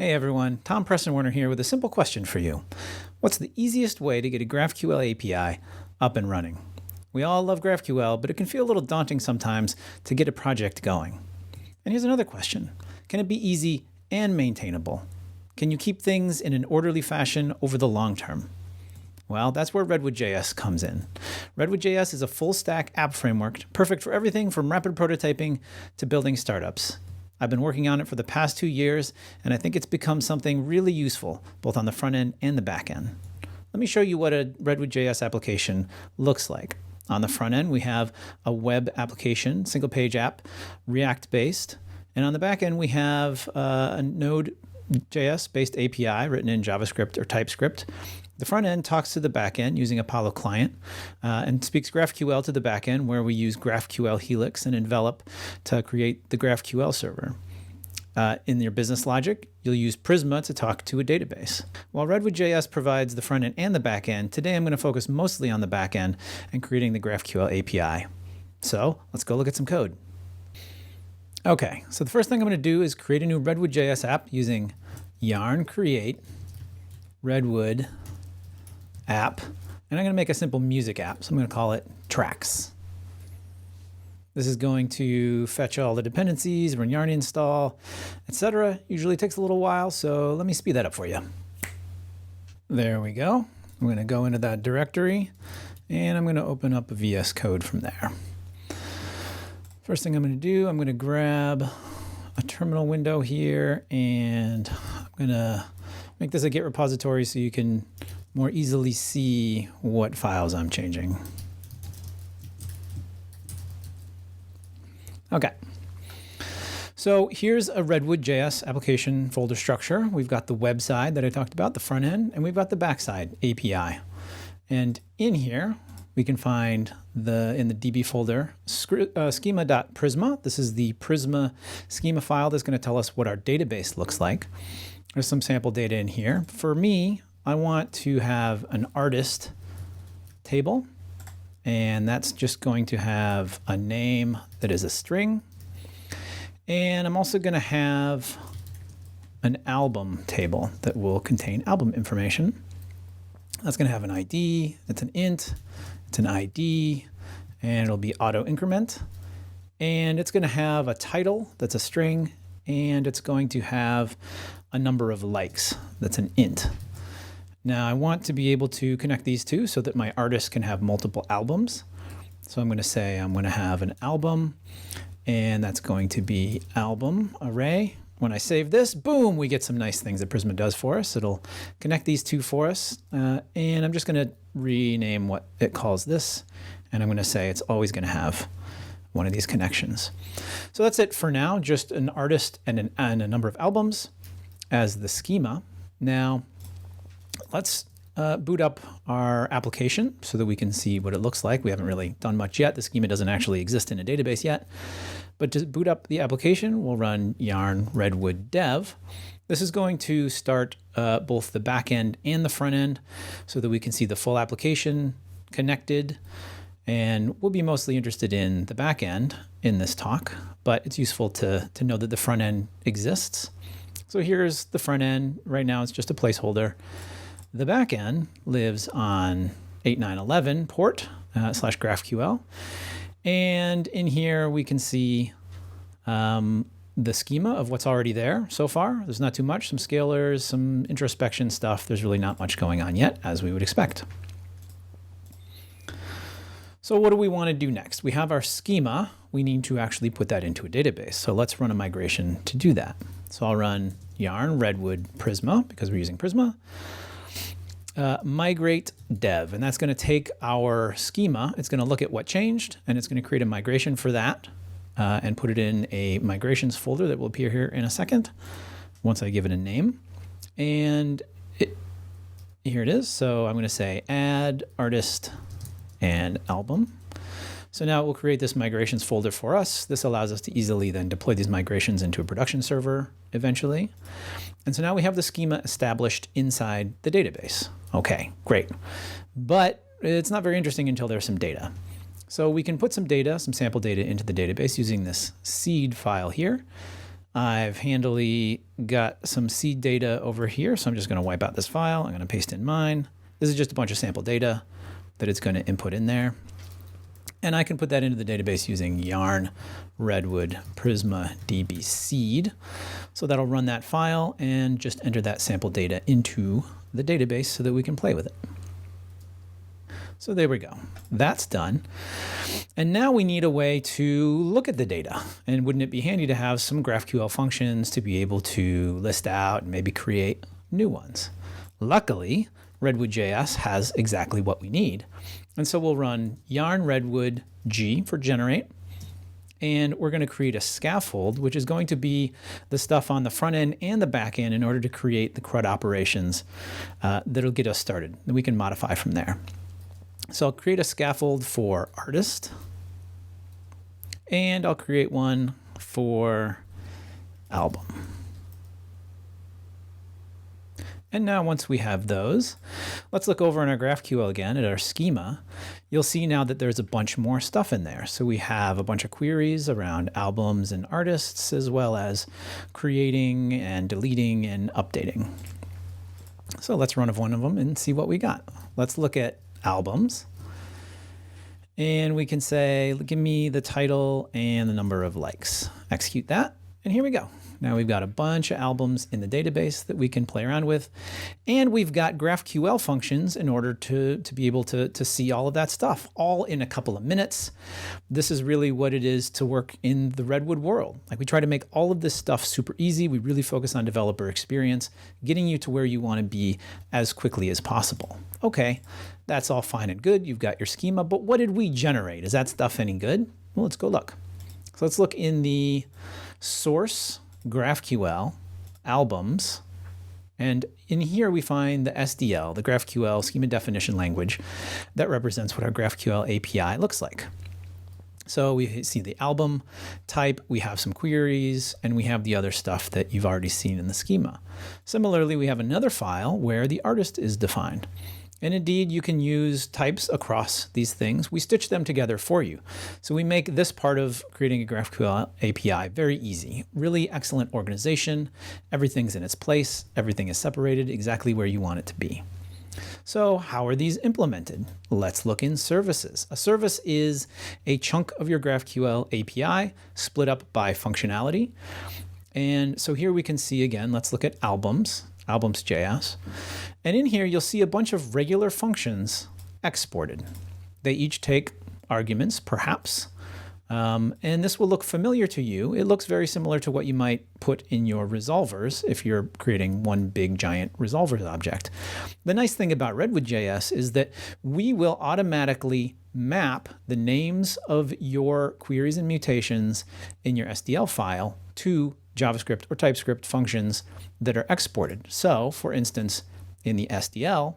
Hey everyone, Tom Preston-Werner here with a simple question for you. What's the easiest way to get a GraphQL API up and running? We all love GraphQL, but it can feel a little daunting sometimes to get a project going. And here's another question. Can it be easy and maintainable? Can you keep things in an orderly fashion over the long term? Well, that's where Redwood JS comes in. Redwood JS is a full-stack app framework, perfect for everything from rapid prototyping to building startups. I've been working on it for the past 2 years, and I think it's become something really useful, both on the front end and the back end. Let me show you what a Redwood JS application looks like. On the front end, we have a web application, single-page app, React-based. And on the back end, we have a Node.js-based API written in JavaScript or TypeScript. The front end talks to the back end using Apollo client and speaks GraphQL to the back end, where we use GraphQL Helix and envelop to create the GraphQL server. In your business logic, you'll use Prisma to talk to a database. While Redwood JS provides the front end and the back end, today I'm going to focus mostly on the back end and creating the GraphQL API. So let's go look at some code. Okay, so the first thing I'm going to do is create a new Redwood JS app using yarn create Redwood app, and I'm going to make a simple music app, so I'm going to call it tracks. This is going to fetch all the dependencies, run yarn install, etc. Usually takes a little while, so let me speed that up for you. There we go. I'm going to go into that directory, and I'm going to open up a VS Code from there. First thing I'm going to do, I'm going to grab a terminal window here, and I'm going to make this a Git repository so you can more easily see what files I'm changing. Okay. So here's a Redwood JS application folder structure. We've got the web side that I talked about, the front end, and we've got the backside API. And in here, we can find in the DB folder schema.prisma. This is the Prisma schema file that's going to tell us what our database looks like. There's some sample data in here. For me, I want to have an artist table, and that's just going to have a name that is a string. And I'm also going to have an album table that will contain album information. That's going to have an ID, it's an int, it's an ID, and it'll be auto increment. And it's going to have a title that's a string, and it's going to have a number of likes that's an int. Now I want to be able to connect these two so that my artist can have multiple albums. So I'm going to say I'm going to have an album, and that's going to be album array. When I save this, boom, we get some nice things that Prisma does for us. It'll connect these two for us, and I'm just going to rename what it calls this, and I'm going to say it's always going to have one of these connections. So that's it for now, just an artist and a number of albums as the schema. Now let's boot up our application so that we can see what it looks like. We haven't really done much yet. The schema doesn't actually exist in a database yet. But to boot up the application, we'll run yarn redwood dev. This is going to start both the back end and the front end so that we can see the full application connected. And we'll be mostly interested in the back end in this talk, but it's useful to know that the front end exists. So here's the front end. Right now it's just a placeholder. The back end lives on 8911 port / GraphQL. And in here we can see the schema of what's already there so far. There's not too much, some scalars, some introspection stuff. There's really not much going on yet, as we would expect. So what do we want to do next? We have our schema. We need to actually put that into a database. So let's run a migration to do that. So I'll run yarn redwood prisma, because we're using Prisma. Migrate dev, and that's going to take our schema. It's going to look at what changed, and it's going to create a migration for that and put it in a migrations folder that will appear here in a second once I give it a name. And here it is. So I'm going to say add artist and album. So now it will create this migrations folder for us. This allows us to easily then deploy these migrations into a production server eventually. And so now we have the schema established inside the database. Okay, great. But it's not very interesting until there's some data. So we can put some data, some sample data into the database using this seed file here. I've handily got some seed data over here, so I'm just going to wipe out this file. I'm going to paste in mine. This is just a bunch of sample data that it's going to input in there. And I can put that into the database using yarn redwood prisma db seed. So that'll run that file and just enter that sample data into the database so that we can play with it. So there we go. That's done. And now we need a way to look at the data. And wouldn't it be handy to have some GraphQL functions to be able to list out and maybe create new ones? Luckily, Redwood JS has exactly what we need. And so we'll run yarn redwood g for generate. And we're going to create a scaffold, which is going to be the stuff on the front end and the back end in order to create the CRUD operations that'll get us started. And we can modify from there. So I'll create a scaffold for artist, and I'll create one for album. And now once we have those, let's look over in our GraphQL again at our schema. You'll see now that there's a bunch more stuff in there. So we have a bunch of queries around albums and artists, as well as creating and deleting and updating. So let's run one of them and see what we got. Let's look at albums. And we can say, give me the title and the number of likes. Execute that, and here we go. Now we've got a bunch of albums in the database that we can play around with. And we've got GraphQL functions in order to be able to see all of that stuff, all in a couple of minutes. This is really what it is to work in the Redwood world. Like, we try to make all of this stuff super easy. We really focus on developer experience, getting you to where you want to be as quickly as possible. Okay, that's all fine and good. You've got your schema, but what did we generate? Is that stuff any good? Well, let's go look. So let's look in the source GraphQL albums, and in here we find the SDL, the GraphQL schema definition language that represents what our GraphQL API looks like. So we see the album type, we have some queries, and we have the other stuff that you've already seen in the schema. Similarly, we have another file where the artist is defined. And indeed, you can use types across these things. We stitch them together for you. So we make this part of creating a GraphQL API very easy. Really excellent organization. Everything's in its place. Everything is separated exactly where you want it to be. So how are these implemented? Let's look in services. A service is a chunk of your GraphQL API split up by functionality. And so here we can see again, let's look at albums.js. And in here, you'll see a bunch of regular functions exported. They each take arguments, perhaps, and this will look familiar to you. It looks very similar to what you might put in your resolvers if you're creating one big giant resolvers object. The nice thing about Redwood JS is that we will automatically map the names of your queries and mutations in your SDL file to JavaScript or TypeScript functions that are exported. So, for instance, in the SDL,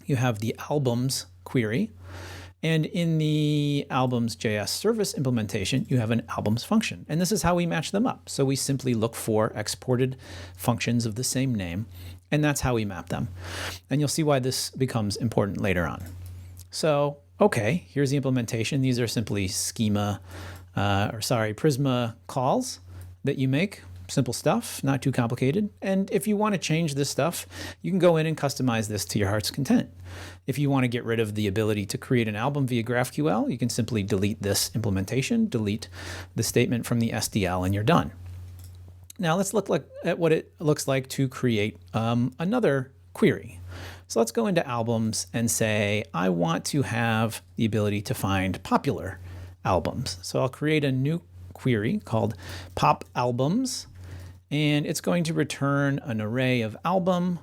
you have the albums query, and in the albums.js service implementation, you have an albums function. And this is how we match them up. So we simply look for exported functions of the same name, and that's how we map them. And you'll see why this becomes important later on. So, okay, here's the implementation. These are simply Prisma calls that you make. Simple stuff, not too complicated. And if you want to change this stuff, you can go in and customize this to your heart's content. If you want to get rid of the ability to create an album via GraphQL, you can simply delete this implementation, delete the statement from the SDL, and you're done. Now let's look at what it looks like to create another query. So let's go into albums and say, I want to have the ability to find popular albums. So I'll create a new query called pop albums, and it's going to return an array of album,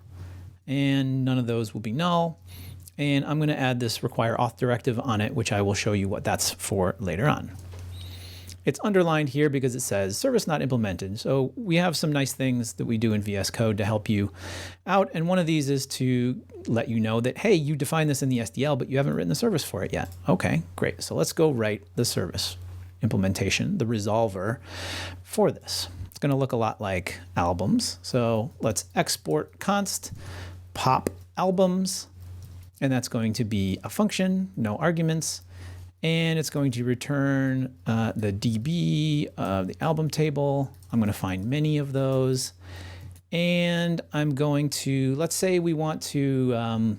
and none of those will be null. And I'm going to add this require auth directive on it, which I will show you what that's for later on. It's underlined here because it says service not implemented. So we have some nice things that we do in VS Code to help you out. And one of these is to let you know that, hey, you defined this in the SDL, but you haven't written the service for it yet. Okay, great. So let's go write the service implementation, the resolver for this. It's going to look a lot like albums. So let's export const pop albums, and that's going to be a function, no arguments, and it's going to return the DB of the album table. I'm going to find many of those, and I'm going to, let's say we want to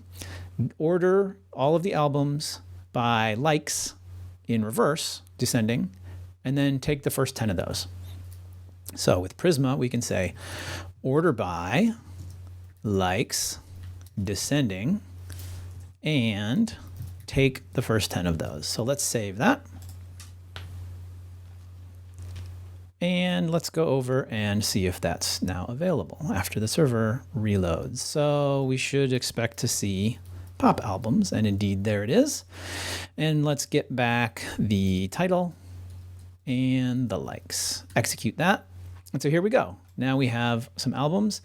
order all of the albums by likes in reverse, descending, and then take the first 10 of those. So with Prisma, we can say order by likes descending and take the first 10 of those. So let's save that. And let's go over and see if that's now available after the server reloads. So we should expect to see pop albums, and indeed there it is. And let's get back the title and the likes. Execute that. And so here we go. Now we have some albums,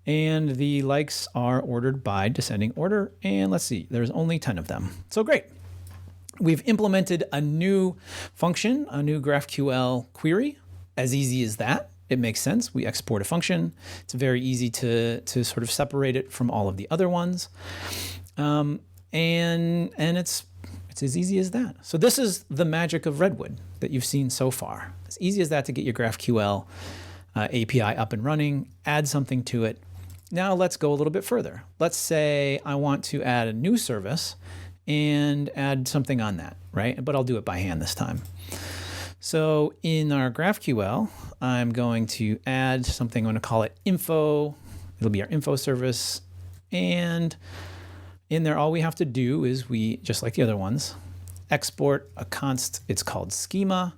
and the likes are ordered by descending order. And let's see, there's only 10 of them. So great. We've implemented a new function, a new GraphQL query. As easy as that. It makes sense. We export a function. It's very easy to sort of separate it from all of the other ones. And it's as easy as that. So this is the magic of Redwood that you've seen so far. As easy as that to get your GraphQL API up and running, add something to it. Now let's go a little bit further. Let's say I want to add a new service and add something on that, right? But I'll do it by hand this time. So in our GraphQL, I'm going to add something. I'm going to call it info. It'll be our info service. And in there, all we have to do is we, just like the other ones, export a const. It's called schema,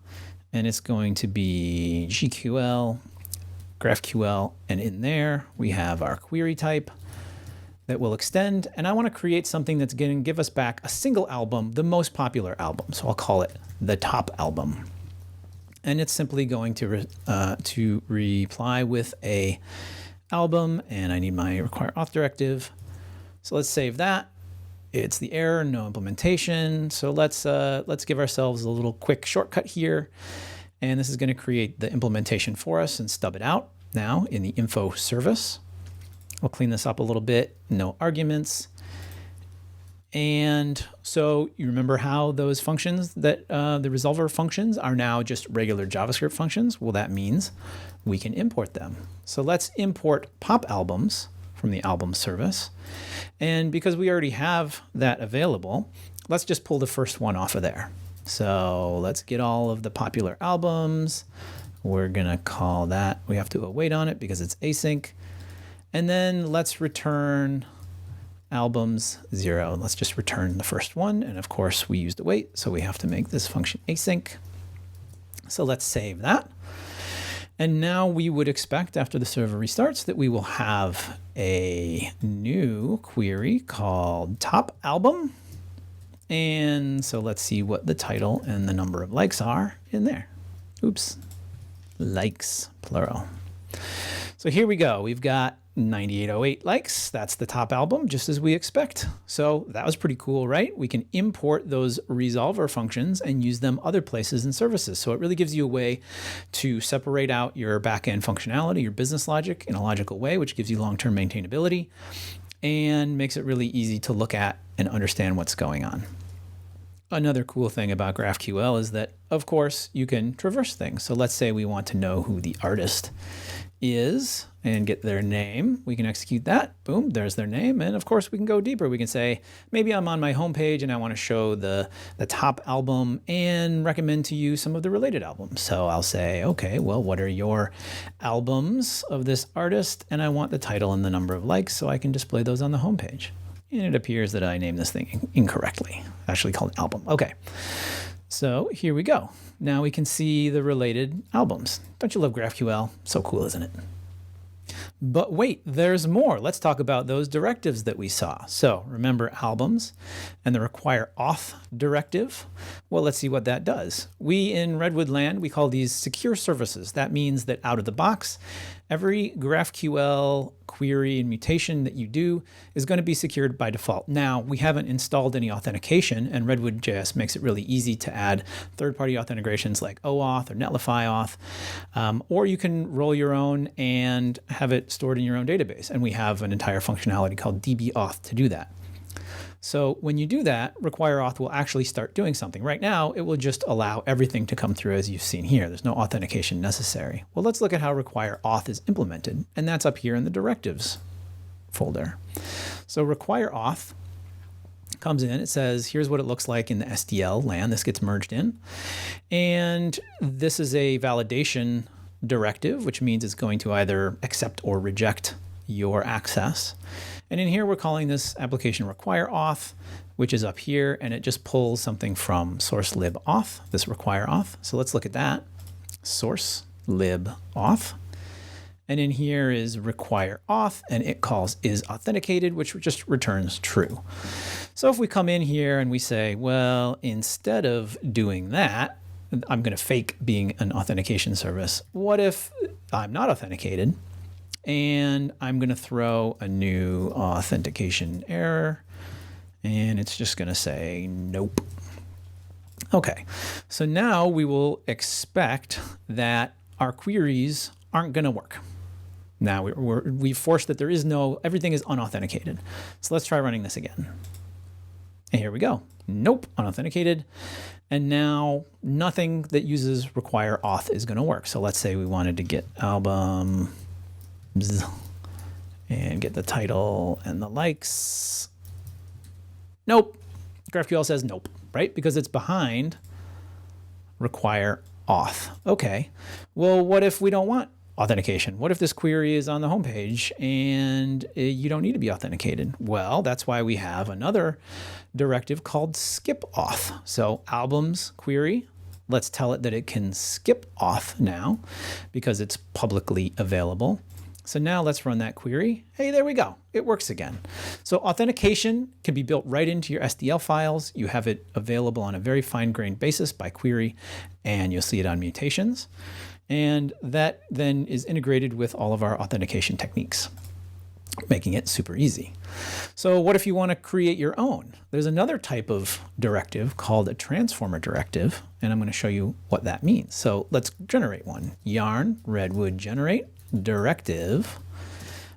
and it's going to be GQL, GraphQL, and in there we have our query type that will extend. And I want to create something that's going to give us back a single album, the most popular album. So I'll call it the top album. And it's simply going to reply with a album, and I need my require auth directive. So let's save that. It's the error, no implementation. So let's give ourselves a little quick shortcut here. And this is going to create the implementation for us and stub it out now in the info service. We'll clean this up a little bit, no arguments. And so you remember how those functions that the resolver functions are now just regular JavaScript functions? Well, that means we can import them. So let's import pop albums from the album service. And because we already have that available, let's just pull the first one off of there. So let's get all of the popular albums. We're going to call that, we have to await on it because it's async. And then let's return albums 0. Let's just return the first one. And of course we used await, so we have to make this function async. So let's save that. And now we would expect after the server restarts that we will have a new query called top album. And so let's see what the title and the number of likes are in there. Oops, likes, plural. So here we go. We've got 9808 likes. That's the top album, just as we expect. So that was pretty cool, right? We can import those resolver functions and use them other places and services. So it really gives you a way to separate out your backend functionality, your business logic in a logical way, which gives you long-term maintainability and makes it really easy to look at and understand what's going on. Another cool thing about GraphQL is that, of course, you can traverse things. So let's say we want to know who the artist is and get their name. We can execute that. Boom, there's their name. And of course, we can go deeper. We can say, maybe I'm on my homepage and I want to show the top album and recommend to you some of the related albums. So I'll say, okay, well, what are your albums of this artist? And I want the title and the number of likes so I can display those on the homepage. And it appears that I named this thing incorrectly, actually called album. Okay, so here we go. Now we can see the related albums. Don't you love GraphQL? So cool, isn't it? But wait, there's more. Let's talk about those directives that we saw. So remember albums and the require auth directive. Well, let's see what that does. We in Redwood land, we call these secure services. That means that out of the box, every GraphQL query and mutation that you do is going to be secured by default. Now, we haven't installed any authentication, and Redwood JS makes it really easy to add third-party authentications like OAuth or Netlify Auth, or you can roll your own and have it stored in your own database. And we have an entire functionality called DB Auth to do that. So when you do that, require auth will actually start doing something. Right now, it will just allow everything to come through as you've seen here. There's no authentication necessary. Well, let's look at how require auth is implemented, and that's up here in the directives folder. So require auth comes in, it says, here's what it looks like in the SDL LAN. This gets merged in. And this is a validation directive, which means it's going to either accept or reject your access. And in here, we're calling this application require auth, which is up here, and it just pulls something from source lib auth, this require auth. So let's look at that. Source lib auth. And in here is require auth, and it calls is authenticated, which just returns true. So if we come in here and we say, well, instead of doing that, I'm going to fake being an authentication service. What if I'm not authenticated and I'm going to throw a new authentication error, and it's just going to say nope. Okay, so now we will expect that our queries aren't going to work. Now we've forced that there is no, everything is unauthenticated. So let's try running this again. And here we go. Nope, unauthenticated. And now nothing that uses require auth is going to work. So let's say we wanted to get album and get the title and the likes. Nope. GraphQL says nope, right? Because it's behind require auth. Okay. Well, what if we don't want authentication? What if this query is on the homepage and you don't need to be authenticated? Well, that's why we have another directive called skip auth. So albums query, let's tell it that it can skip auth now because it's publicly available. So now let's run that query. Hey, there we go. It works again. So authentication can be built right into your SDL files. You have it available on a very fine-grained basis by query, and you'll see it on mutations. And that then is integrated with all of our authentication techniques, making it super easy. So what if you want to create your own? There's another type of directive called a transformer directive, and I'm going to show you what that means. So let's generate one. Yarn redwood generate directive.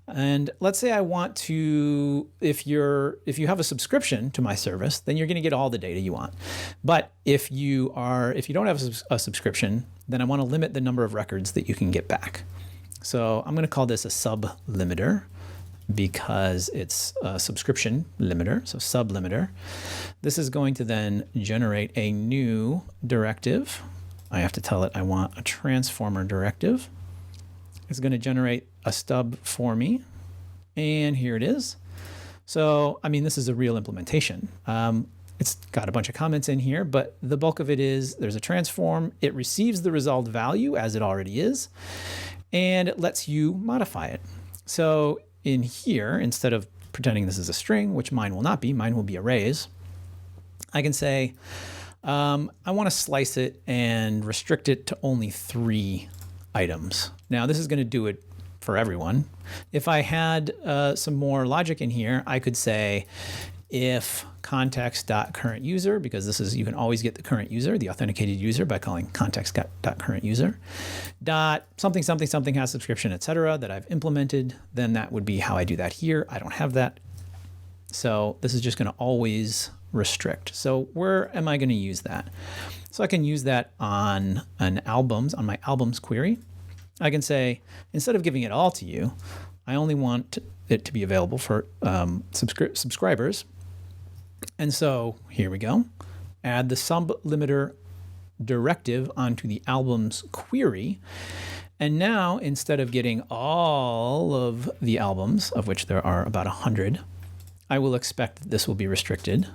And let's say I want to, if you have a subscription to my service, then you're going to get all the data you want. But if you don't have a subscription, then I want to limit the number of records that you can get back. So I'm going to call this a sub limiter because it's a subscription limiter, so sub limiter. This is going to then generate a new directive. I have to tell it I want a transformer directive. It's going to generate a stub for me, and here it is. So, I mean, this is a real implementation. It's got a bunch of comments in here, but the bulk of it is there's a transform. It receives the resolved value as it already is, and it lets you modify it. So in here, instead of pretending this is a string, which mine will not be, mine will be arrays, I can say, I want to slice it and restrict it to only 3 items. Now, this is going to do it for everyone. If I had some more logic in here, I could say if context.currentUser, because this is, you can always get the current user, the authenticated user, by calling context.currentUser, dot something, something, something has subscription, etc., that I've implemented, then that would be how I do that here. I don't have that. So this is just going to always restrict. So where am I going to use that? So I can use that on my albums query. I can say, instead of giving it all to you, I only want it to be available for subscribers. And so here we go. Add the sub-limiter directive onto the albums query. And now, instead of getting all of the albums, of which there are about 100, I will expect that this will be restricted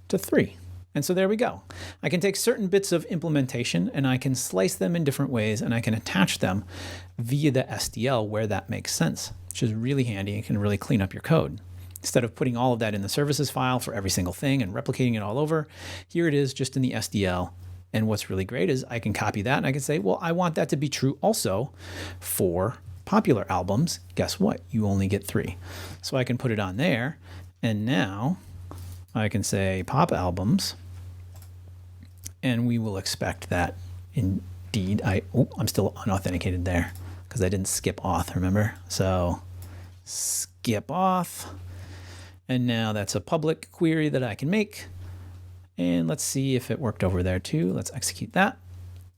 to 3. And so there we go. I can take certain bits of implementation and I can slice them in different ways, and I can attach them via the SDL where that makes sense, which is really handy and can really clean up your code. Instead of putting all of that in the services file for every single thing and replicating it all over, here it is just in the SDL. And what's really great is I can copy that and I can say, well, I want that to be true also for popular albums. Guess what? You only get 3. So I can put it on there, and now I can say pop albums, and we will expect that indeed I'm still unauthenticated there because I didn't skip auth, remember? So skip auth, And now that's a public query that I can make. And let's see if it worked over there too. Let's execute that.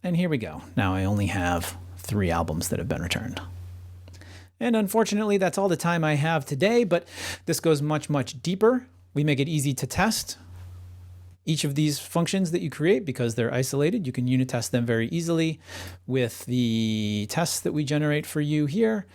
And here we go. Now I only have 3 albums that have been returned. And unfortunately, that's all the time I have today, but this goes much, much deeper. We make it easy to test each of these functions that you create because they're isolated. You can unit test them very easily with the tests that we generate for you here.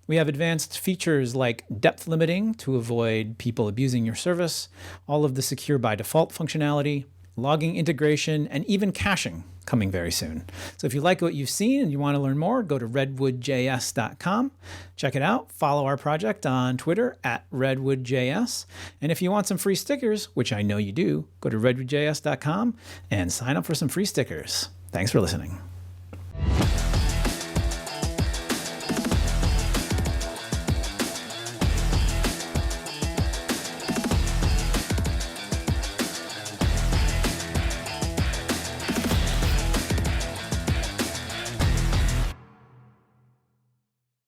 We have advanced features like depth limiting to avoid people abusing your service, all of the secure by default functionality, logging integration, and even caching coming very soon. So if you like what you've seen and you want to learn more, go to RedwoodJS.com. Check it out. Follow our project on Twitter at RedwoodJS. And if you want some free stickers, which I know you do, go to RedwoodJS.com and sign up for some free stickers. Thanks for listening.